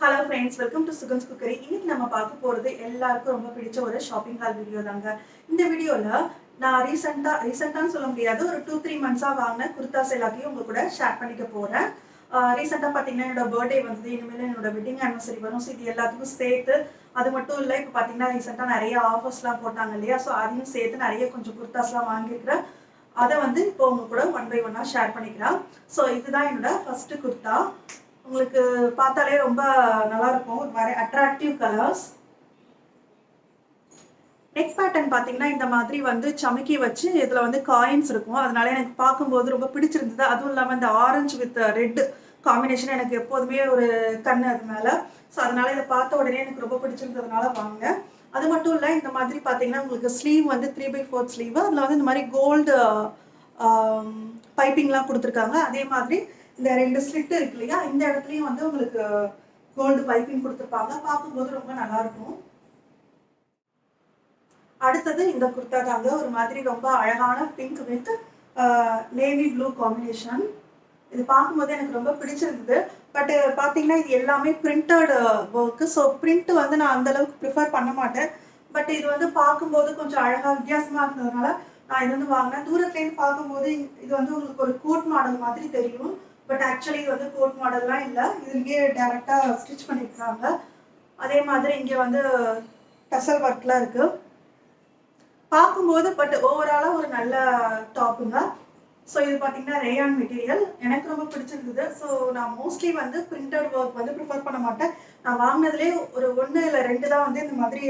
Hello friends, welcome to Sugan's cookery. இன்னைக்கு நம்ம பார்க்க போகிறது எல்லாருக்கும் ரொம்ப பிடிச்ச ஒரு ஷாப்பிங் ஹால் வீடியோ தாங்க. இந்த வீடியோவில் நான் ரீசெண்டான்னு சொல்ல முடியாது, ஒரு 2-3 மந்த்ஸாக வாங்கின குர்தாஸ் எல்லாத்தையும் உங்க கூட ஷேர் பண்ணிக்க போகிறேன். ரீசெண்டாக பார்த்தீங்கன்னா என்னோட பர்த்டே வந்து இனிமேல் என்னோட வெட்டிங் ஆனிவர்சரி வரும். ஸோ இது எல்லாத்துக்கும் சேர்த்து, அது மட்டும் இல்லை, இப்போ பார்த்தீங்கன்னா ரீசெண்டாக நிறைய ஆஃபர்ஸ்லாம் போட்டாங்க இல்லையா, ஸோ அதையும் சேர்த்து நிறைய கொஞ்சம் குர்தாஸ்லாம் வாங்கியிருக்கிறேன். அதை வந்து இப்போ உங்க கூட 1 by 1 ஷேர் பண்ணிக்கிறேன். ஸோ இதுதான் என்னோட ஃபர்ஸ்ட் குர்தா. உங்களுக்கு பார்த்தாலே ரொம்ப நல்லா இருக்கும். ஒரு மாதிரி அட்ராக்டிவ் கலர்ஸ். நெக் பேட்டர்ன் பார்த்தீங்கன்னா இந்த மாதிரி வந்து சமக்கி வச்சு இதில் வந்து காயின்ஸ் இருக்கும். அதனால எனக்கு பார்க்கும்போது ரொம்ப பிடிச்சிருந்தது. அதுவும் இல்லாமல் இந்த ஆரஞ்சு வித் ரெட் காம்பினேஷன் எனக்கு எப்போதுமே ஒரு கண்ணு அது மேலே. ஸோ அதனால இதை பார்த்த உடனே எனக்கு ரொம்ப பிடிச்சிருந்ததுனால வாங்கினேன். அது மட்டும் இல்லை, இந்த மாதிரி பார்த்தீங்கன்னா உங்களுக்கு ஸ்லீவ் வந்து 3/4 ஸ்லீவ். அதில் வந்து இந்த மாதிரி கோல்டு பைப்பிங்லாம் கொடுத்துருக்காங்க. அதே மாதிரி இந்த 2 ஸ்லிட் இருக்கு இல்லையா, இந்த இடத்துலையும் வந்து உங்களுக்கு கோல்டு பைப்பிங் கொடுத்துருப்பாங்க. பார்க்கும்போது ரொம்ப நல்லா இருக்கும். அடுத்தது இந்த குர்தா தாங்க. ஒரு மாதிரி ரொம்ப அழகான pink with navy blue combination. இது பார்க்கும்போது எனக்கு ரொம்ப பிடிச்சிருந்தது. பட் பார்த்தீங்கன்னா இது எல்லாமே பிரிண்டட் ஒர்க்கு. ஸோ பிரிண்ட் வந்து நான் அந்த அளவுக்கு ப்ரிஃபர் பண்ண மாட்டேன். பட் இது வந்து பார்க்கும்போது கொஞ்சம் அழகாக வித்தியாசமாக இருந்ததுனால நான் இது வந்து வாங்கினேன். தூரத்துலேருந்து பார்க்கும்போது இது வந்து உங்களுக்கு ஒரு கோட் மாடல் மாதிரி தெரியும். பட் ஆக்சுவலி இது வந்து கோட் மாடல்லாம் இல்லை, இதுலேயே டேரெக்டாக ஸ்டிச் பண்ணியிருக்காங்க. அதே மாதிரி இங்கே வந்து டசல் ஒர்க்லாம் இருக்குது பார்க்கும்போது. பட் ஓவராலாக ஒரு நல்ல டாப்புங்க. ஸோ இது பார்த்தீங்கன்னா ரேயான் மெட்டீரியல் எனக்கு ரொம்ப பிடிச்சிருந்தது. ஸோ நான் மோஸ்ட்லி வந்து பிரிண்டட் ஒர்க் வந்து ப்ரிஃபர் பண்ண மாட்டேன். நான் வாங்கினதுலேயே ஒரு 1 இல்லை 2 தான் வந்து இந்த மாதிரி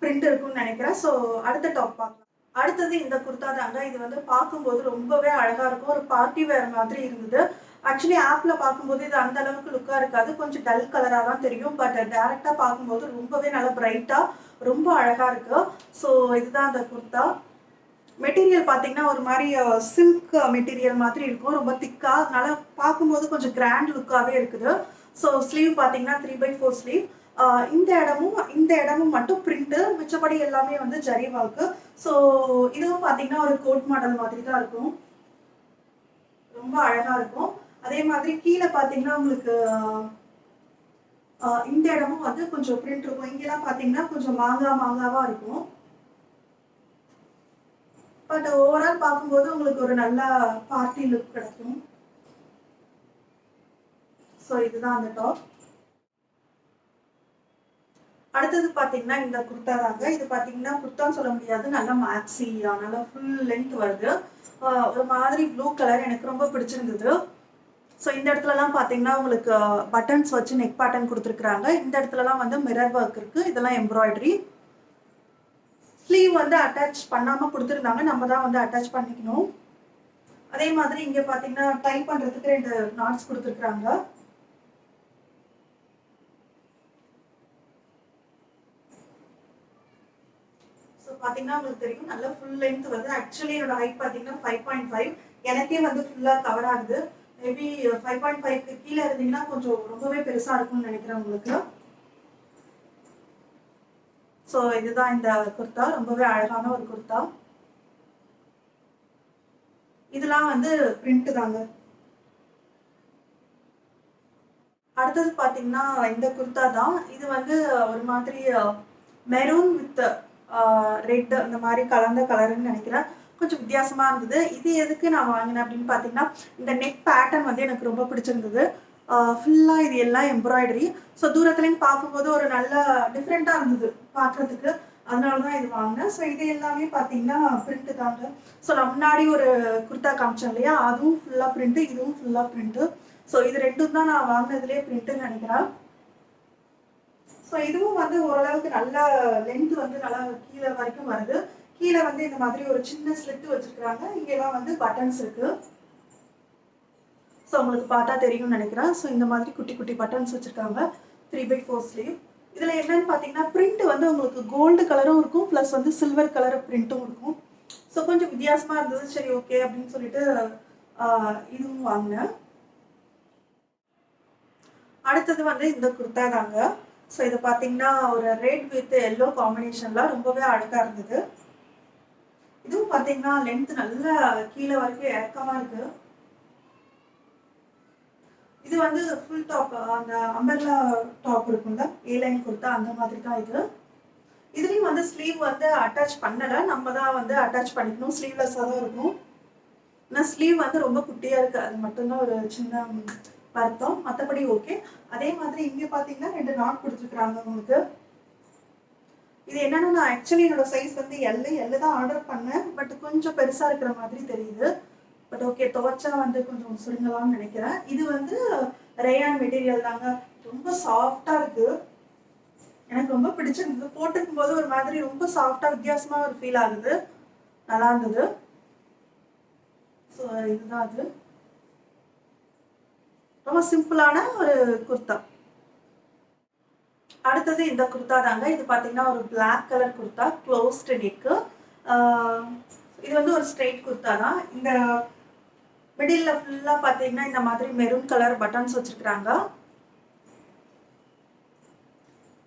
பிரிண்ட் இருக்குன்னு நினைக்கிறேன். ஸோ அடுத்த டாப் பார்க்கலாம். அடுத்தது இந்த குர்தா தாங்க. இது வந்து பார்க்கும்போது ரொம்பவே அழகாக இருக்கும். ஒரு பார்ட்டி வேர் மாதிரி இருந்தது. ஆக்சுவலி ஆப்பில் பார்க்கும்போது இது அந்த அளவுக்கு லுக்காக இருக்காது, கொஞ்சம் டல் கலராக தான் தெரியும். பட் டேரெக்டாக பார்க்கும்போது ரொம்பவே நல்லா பிரைட்டாக ரொம்ப அழகாக இருக்குது. ஸோ இதுதான் அந்த குர்தா. மெட்டீரியல் பார்த்தீங்கன்னா ஒரு மாதிரி சில்க் மெட்டீரியல் மாதிரி இருக்கும், ரொம்ப திக்காக. அதனால பார்க்கும்போது கொஞ்சம் கிராண்ட் லுக்காகவே இருக்குது. ஸோ ஸ்லீவ் பார்த்தீங்கன்னா 3/4 ஸ்லீவ். இந்த இடமும் மட்டும் பிரிண்ட்டு, மிச்சப்படி எல்லாமே வந்து ஜரி ஒர்க்கு. ஸோ இதுவும் பார்த்தீங்கன்னா ஒரு கோட் மாடல் மாதிரி தான் இருக்கும், ரொம்ப அழகாக இருக்கும். அதே மாதிரி கீழே பார்த்தீங்கன்னா உங்களுக்கு இந்த இடமும் வந்து கொஞ்சம் பிரிண்ட் இருக்கும். இங்கெல்லாம் பார்த்தீங்கன்னா கொஞ்சம் மாங்காவாக இருக்கும். பட் ஓவரால் பார்க்கும்போது உங்களுக்கு ஒரு நல்ல பார்ட்டி லுக் கிடைக்கும். ஸோ இதுதான் அந்த டாப். அடுத்தது பார்த்தீங்கன்னா இந்த குர்தா தாங்க. இது பார்த்தீங்கன்னா குர்தான்னு சொல்ல முடியாது, நல்லா மேக்ஸி, நல்லா ஃபுல் லென்த் வருது. ஒரு மாதிரி ப்ளூ கலர் எனக்கு ரொம்ப பிடிச்சிருந்தது. ஸோ இந்த இடத்துலலாம் பார்த்தீங்கன்னா உங்களுக்கு பட்டன்ஸ் வச்சு நெக் பேட்டர்ன் கொடுத்துருக்குறாங்க. இந்த இடத்துலலாம் வந்து மிரர் ஒர்க் இருக்குது. இதெல்லாம் எம்ப்ராய்டரி. ஸ்லீவ் வந்து அட்டாச் பண்ணாமல் கொடுத்துருந்தாங்க, நம்ம தான் வந்து அட்டாச் பண்ணிக்கணும். அதே மாதிரி இங்கே பார்த்தீங்கன்னா டை பண்ணுறதுக்கு 2 நாட்ஸ் கொடுத்துருக்குறாங்க. ஸோ பார்த்தீங்கன்னா உங்களுக்கு தெரியும், நல்லா ஃபுல் லென்த் வருது. ஆக்சுவலி என்னோட ஹைட் பார்த்தீங்கன்னா 5.5. எனக்கே வந்து ஃபுல்லாக கவர் ஆகுது. மேபி 5.5க்கு கீழே இருந்தீங்கன்னா கொஞ்சம் ரொம்பவே பெருசாக இருக்கும்னு நினைக்கிறேன் உங்களுக்கு. ஸோ இதுதான் இந்த குர்தா, ரொம்பவே அழகான ஒரு குர்தா. இதெல்லாம் வந்து பிரிண்ட் தாங்க. அடுத்தது பார்த்தீங்கன்னா இந்த குர்தா தான். இது வந்து ஒரு மாதிரி மெரூன் வித் ரெட் அந்த மாதிரி கலந்த கலருன்னு நினைக்கிறேன். கொஞ்சம் வித்தியாசமாக இருந்தது. இது எதுக்கு நான் வாங்கினேன் அப்படின்னு பார்த்தீங்கன்னா, இந்த நெக் பேட்டர்ன் வந்து எனக்கு ரொம்ப பிடிச்சிருந்தது. ஃபுல்லாக இது எல்லாம் எம்ப்ராய்டரி. ஸோ தூரத்துலேருந்து பார்க்கும்போது ஒரு நல்ல டிஃப்ரெண்ட்டாக இருந்தது பார்க்குறதுக்கு. அதனால தான் இது வாங்கினேன். ஸோ இது எல்லாமே பார்த்தீங்கன்னா பிரிண்ட்டு தாங்க. ஸோ நான் முன்னாடி ஒரு குர்தா காமிச்சேன் இல்லையா, அதுவும் ஃபுல்லாக பிரிண்ட்டு, இதுவும் ஃபுல்லாக பிரிண்ட்டு. ஸோ இது 2ம் தான் நான் வாங்கினதுலேயே பிரிண்ட்டுன்னு நினைக்கிறேன். ஸோ இதுவும் வந்து ஓரளவுக்கு நல்ல லென்த் வந்து நல்லா கீழே வரைக்கும் வருது. கீழே வந்து இந்த மாதிரி ஒரு சின்ன ஸ்லிட் வச்சுருக்குறாங்க. இங்கெல்லாம் வந்து பட்டன்ஸ் இருக்குது. ஸோ உங்களுக்கு பார்த்தா தெரியும்னு நினைக்கிறேன். ஸோ இந்த மாதிரி குட்டி குட்டி பட்டன்ஸ் வச்சுருக்காங்க. 3/4 ஸ்லீவ். இதில் என்னன்னு பார்த்தீங்கன்னா பிரிண்ட் வந்து உங்களுக்கு கோல்டு கலரும் இருக்கும், ப்ளஸ் வந்து சில்வர் கலர் பிரிண்ட்டும் இருக்கும். ஸோ கொஞ்சம் வித்தியாசமாக இருந்தது. சரி, ஓகே அப்படின்னு சொல்லிட்டு இதுவும் வாங்கினேன். அடுத்தது வந்து இந்த குர்தா தாங்க. ஸோ இது பார்த்தீங்கன்னா ஒரு ரெட் வித் எல்லோ காம்பினேஷன்லாம் ரொம்பவே அழகாக இருந்தது. இதுவும் பார்த்தீங்கன்னா லென்த் நல்லா கீழே வரைக்கும் இறக்கமாக இருக்குது. இது வந்து ஃபுல் டாப், அந்த அம்பர்லா டாப் இருக்கும்ல, ஏ லைன் குர்த்தா அந்த மாதிரி தான் இது. இதுலயும் வந்து ஸ்லீவ் வந்து அட்டாச் பண்ணல, நம்ம தான் வந்து அட்டாச் பண்ணிக்கணும். ஸ்லீவ்லெஸ்ஸாக தான் இருக்கும். ஆனால் ஸ்லீவ் வந்து ரொம்ப குட்டியாக இருக்குது, அது மட்டும்தான் ஒரு சின்ன வருத்தம். மற்றபடி ஓகே. அதே மாதிரி இங்கே பார்த்தீங்கன்னா 2 நாட் கொடுத்துருக்குறாங்க உங்களுக்கு. இது என்னன்னா, நான் ஆக்சுவலி என்னோட சைஸ் வந்து எல் தான் ஆர்டர் பண்ணேன். பட் கொஞ்சம் பெருசாக இருக்கிற மாதிரி தெரியுது. பட் ஓகே, துவைச்சா வந்து கொஞ்சம் சுருங்கலாம்னு நினைக்கிறேன். இது வந்து ரேயான் மெட்டீரியல் தாங்க. ரொம்ப சாஃப்டாக இருக்குது. எனக்கு ரொம்ப பிடிச்சிருந்தது. போட்டுக்கும் போது ஒரு மாதிரி ரொம்ப சாஃப்டாக வித்தியாசமாக ஒரு ஃபீல் ஆகுது. நல்லா இருந்தது. ஸோ இதுதான் அது. ரொம்ப சிம்பிளான ஒரு குர்த்தா. அடுத்தது இந்த குர்த்தா தாங்க. இது பார்த்தீங்கன்னா ஒரு black colour kurta, closed neck. இது வந்து ஒரு ஸ்ட்ரெயிட் குர்த்தா தான். இந்த மிடில் ஃபுல்லாக பார்த்தீங்கன்னா இந்த மாதிரி மெரூன் கலர் பட்டன்ஸ் வச்சிருக்கிறாங்க.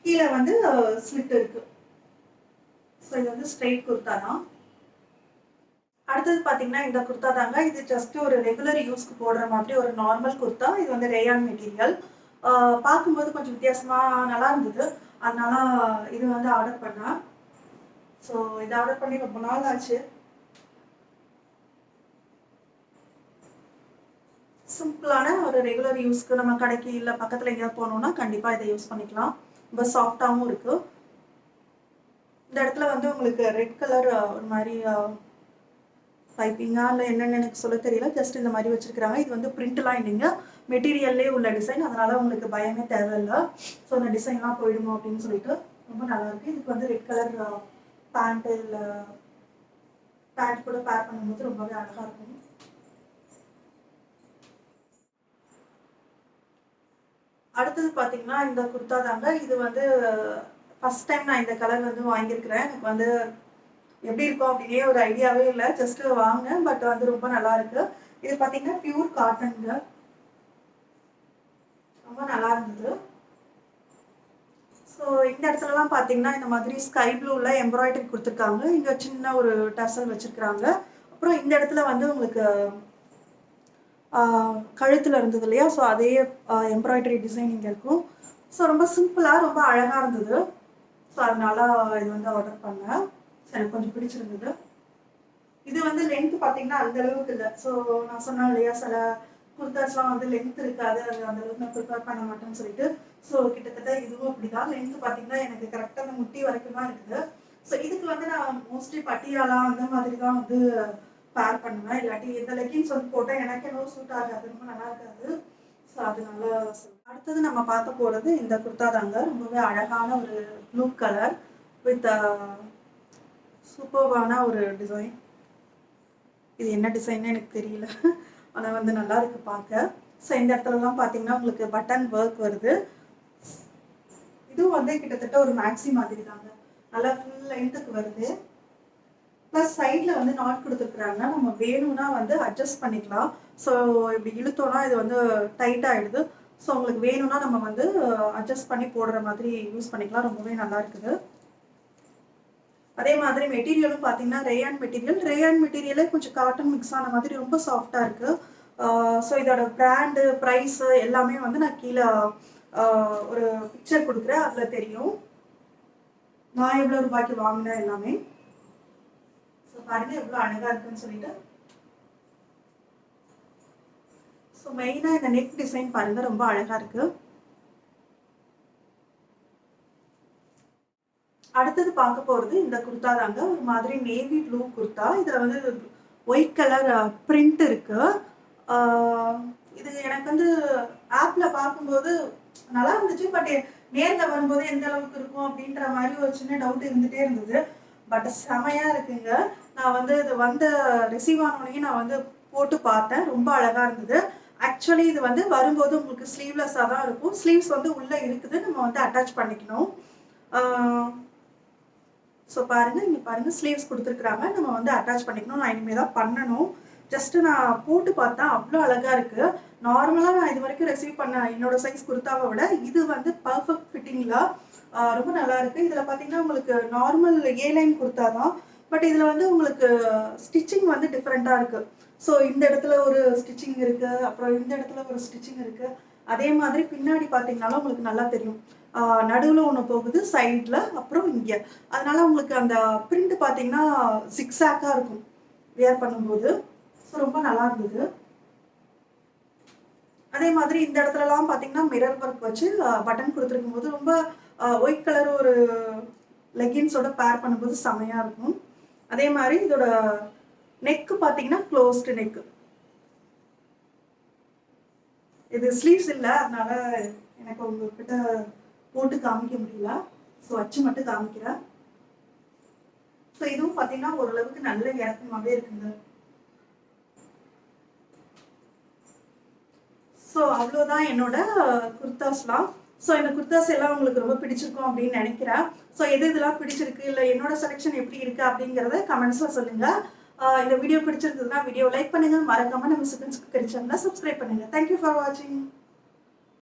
கீழே வந்து ஸ்லிட் இருக்கு. ஸோ இது வந்து ஸ்ட்ரெயிட் குர்த்தா தான். அடுத்தது பார்த்தீங்கன்னா இந்த குர்த்தா தாங்க. இது ஜஸ்ட் ஒரு ரெகுலர் யூஸ்க்கு போடுற மாதிரி ஒரு நார்மல் குர்த்தா. இது வந்து ரேயான் மெட்டீரியல். பார்க்கும்போது கொஞ்சம் வித்தியாசமாக நல்லா இருந்தது. அதனால இது வந்து ஆர்டர் பண்ணேன். ஸோ இதை ஆர்டர் பண்ணி ரொம்ப நாள் ஆச்சு. சிம்பிளான ஒரு ரெகுலர் யூஸ்க்கு நம்ம கடைக்கு இல்லை பக்கத்தில் எங்கேயாவது போனோம்னா கண்டிப்பாக இதை யூஸ் பண்ணிக்கலாம். ரொம்ப சாஃப்டாகவும் இருக்குது. இந்த இடத்துல வந்து உங்களுக்கு ரெட் கலர் ஒரு மாதிரி பைப்பிங்கா இல்லை என்னென்னு எனக்கு சொல்ல தெரியல. ஜஸ்ட் இந்த மாதிரி வச்சுருக்கிறாங்க. இது வந்து பிரிண்ட்லாம் இல்லைங்க, மெட்டீரியல்லே உள்ள டிசைன். அதனால் உங்களுக்கு பயமே தேவையில்லை. ஸோ அந்த டிசைன்லாம் போயிடுமோ அப்படின்னு சொல்லிட்டு ரொம்ப நல்லாயிருக்கு. இதுக்கு வந்து ரெட் கலர் பேண்ட்டு இல்லை பேண்ட் கூட பேர் பண்ணும்போது ரொம்பவே அழகாக இருக்கும். அடுத்தது பார்த்தீங்கன்னா இந்த குர்த்தா தாங்க. இது வந்து ஃபஸ்ட் டைம் நான் இந்த கலர் வந்து வாங்கியிருக்கிறேன். எனக்கு வந்து எப்படி இருக்கும் அப்படின்னே ஒரு ஐடியாவே இல்லை. ஜஸ்ட்டு வாங்கினேன். பட் வந்து ரொம்ப நல்லா இருக்கு. இது பார்த்தீங்கன்னா பியூர் காட்டனுங்க. ரொம்ப நல்லா இருந்தது. ஸோ இந்த இடத்துலலாம் பார்த்தீங்கன்னா இந்த மாதிரி ஸ்கை ப்ளூவில் எம்ப்ராய்டரி கொடுத்துருக்காங்க. இங்கே சின்ன ஒரு டசல் வச்சுருக்குறாங்க. அப்புறம் இந்த இடத்துல வந்து உங்களுக்கு கழுத்தில் இருந்தது இல்லையா, ஸோ அதே எம்ப்ராய்டரி டிசைன் இங்கே இருக்கும். ஸோ ரொம்ப சிம்பிளாக ரொம்ப அழகாக இருந்தது. ஸோ அதனால இது வந்து ஆர்டர் பண்ணேன். எனக்கு கொஞ்சம் பிடிச்சிருந்தது. இது வந்து லென்த் பார்த்தீங்கன்னா அந்த அளவுக்கு இல்லை. ஸோ நான் சொன்னேன் இல்லையா, சில குர்தாஸ்லாம் வந்து லென்த் இருக்காது, அது அந்த அளவுக்கு நான் ப்ரிப்பேர் பண்ண மாட்டேன்னு சொல்லிட்டு. ஸோ கிட்டத்தட்ட இதுவும் அப்படி தான். லென்த் பார்த்தீங்கன்னா எனக்கு கரெக்டாக அந்த முட்டி வரைக்கும் தான் இருக்குது. ஸோ இதுக்கு வந்து நான் மோஸ்ட்லி பட்டியாலா அந்த மாதிரி தான் வந்து பேர் பண்ணுவேன். இல்லாட்டி இந்த லெகின்ஸ் வந்து போட்டால் எனக்கு என்னவோ சூட் ஆகாது, ரொம்ப நல்லா இருக்காது. ஸோ அதனால அடுத்தது நம்ம பார்க்க போகிறது இந்த குர்த்தா தாங்க. ரொம்பவே அழகான ஒரு ப்ளூ கலர் வித் சூப்பர்வான ஒரு டிசைன். இது என்ன டிசைன்னு எனக்கு தெரியல, ஆனால் வந்து நல்லா இருக்குது பார்க்க. ஸோ இந்த இடத்துலலாம் பார்த்தீங்கன்னா உங்களுக்கு பட்டன் ஒர்க் வருது. இதுவும் வந்து கிட்டத்தட்ட ஒரு மேக்ஸி மாதிரி தாங்க. நல்லா ஃபுல் லென்த்துக்கு வருது. ப்ளஸ் சைடில் வந்து நாட் கொடுத்துருக்குறாங்க. நம்ம வேணும்னா வந்து அட்ஜஸ்ட் பண்ணிக்கலாம். ஸோ இப்படி இழுத்தோன்னா இது வந்து டைட் ஆகிடுது. ஸோ உங்களுக்கு வேணும்னா நம்ம வந்து அட்ஜஸ்ட் பண்ணி போடுற மாதிரி யூஸ் பண்ணிக்கலாம். ரொம்பவே நல்லா இருக்குது. அதே மாதிரி மெட்டீரியலும் பார்த்தீங்கன்னா ரேயான் மெட்டீரியல். ரேயான் மெட்டீரியலே கொஞ்சம் காட்டன் மிக்ஸ் ஆன மாதிரி ரொம்ப சாஃப்டாக இருக்குது. ஸோ இதோட பிராண்டு, ப்ரைஸு எல்லாமே வந்து நான் கீழே ஒரு பிக்சர் கொடுக்குறேன், அதில் தெரியும் நான் எவ்வளோ ரூபாய்க்கு வாங்கினேன் எல்லாமே. ஸோ பாருங்க எவ்வளோ அழகாக இருக்குன்னு சொல்லிட்டு. ஸோ மெயினாக இந்த நெக் டிசைன் பாருங்கள், ரொம்ப அழகாக இருக்குது. அடுத்தது பார்க்க போகிறது இந்த குர்த்தா தாங்க. ஒரு மாதிரி நேவி ப்ளூ குர்த்தா. இதில் வந்து ஒயிட் கலர் பிரிண்ட் இருக்குது. இது எனக்கு வந்து ஆப்பில் பார்க்கும்போது நல்லா இருந்துச்சு. பட் நேரில் வரும்போது எந்த அளவுக்கு இருக்கும் அப்படின்ற மாதிரி ஒரு சின்ன டவுட் இருந்துகிட்டே இருந்தது. பட் செமையாக இருக்குங்க. நான் வந்து இது வந்து ரிசீவ் ஆனோடனே நான் வந்து போட்டு பார்த்தேன். ரொம்ப அழகாக இருந்தது. ஆக்சுவலி இது வந்து வரும்போது உங்களுக்கு ஸ்லீவ்லெஸ்ஸாக தான் இருக்கும். ஸ்லீவ்ஸ் வந்து உள்ளே இருக்குது, நம்ம வந்து அட்டாச் பண்ணிக்கணும். ஸோ பாருங்கள், இங்கே பாருங்கள் ஸ்லீவ்ஸ் கொடுத்துருக்குறாங்க, நம்ம வந்து அட்டாச் பண்ணிக்கணும். நான் இனிமேல் தான் பண்ணணும். ஜஸ்ட்டு நான் போட்டு பார்த்தேன், அவ்வளோ அழகாக இருக்குது. நார்மலாக நான் இது வரைக்கும் ரிசீவ் பண்ண என்னோடய சைஸ் குர்த்தாவை விட இது வந்து பர்ஃபெக்ட் ஃபிட்டிங்கில் ரொம்ப நல்லா இருக்குது. இதில் பார்த்தீங்கன்னா உங்களுக்கு நார்மல் ஏலைன் குர்த்தா தான். பட் இதில் வந்து உங்களுக்கு ஸ்டிச்சிங் வந்து டிஃப்ரெண்ட்டாக இருக்குது. ஸோ இந்த இடத்துல ஒரு ஸ்டிச்சிங் இருக்குது, அப்புறம் இந்த இடத்துல ஒரு ஸ்டிச்சிங் இருக்குது. அதே மாதிரி பின்னாடி பார்த்தீங்கனாலும் உங்களுக்கு நல்லா தெரியும். நடுவுல ஒண்ணு போகுது, சைட்ல அப்புறம் இங்க. அதனால உங்களுக்கு அந்த பிரிண்ட் பார்த்தீங்கன்னா, ஜிக்ஸாக்கா இருக்கும் வியர் பண்ணும்போது. ஸோ ரொம்ப நல்லா இருந்தது. அதே மாதிரி இந்த இடத்துலலாம் பார்த்தீங்கன்னா, மிரர் ஒர்க் வச்சு பட்டன் குடுத்துருக்கும்போது ரொம்ப ஒயிட் கலர் ஒரு லெகின்ஸோட பேர் பண்ணும்போது செமையா இருக்கும். அதே மாரி இதோட நெக் பார்த்தீங்கன்னா, க்ளோஸ்டு நெக். இது ஸ்லீவ்ஸ் இல்ல. அதனால எனக்கு உங்ககிட்ட போட்டு காமிக்க முடியல. ஸோ வச்சு மட்டும் காமிக்கிறேன். ஸோ இதுவும் பார்த்தீங்கன்னா, ஓரளவுக்கு நல்ல இறக்கமாவே இருக்குங்க. ஸோ அவ்வளோதான் என்னோட குர்தாஸ்லாம். ஸோ இந்த குர்தாஸ் எல்லாம் உங்களுக்கு ரொம்ப பிடிச்சிருக்கும் அப்படின்னு நினைக்கிறேன். ஸோ எது எதெல்லாம் பிடிச்சிருக்கு, இல்லை என்னோட செலெக்ஷன் எப்படி இருக்கு அப்படிங்கிறத கமெண்ட்ஸ்ல சொல்லுங்க. இந்த வீடியோ பிடிச்சிருந்ததுன்னா வீடியோ லைக் பண்ணுங்க. மறக்காம நம்ம சிக்கன் குக்கரி சேனலை சப்ஸ்கிரைப் பண்ணுங்க. தேங்க்யூ ஃபார் வாட்சிங்.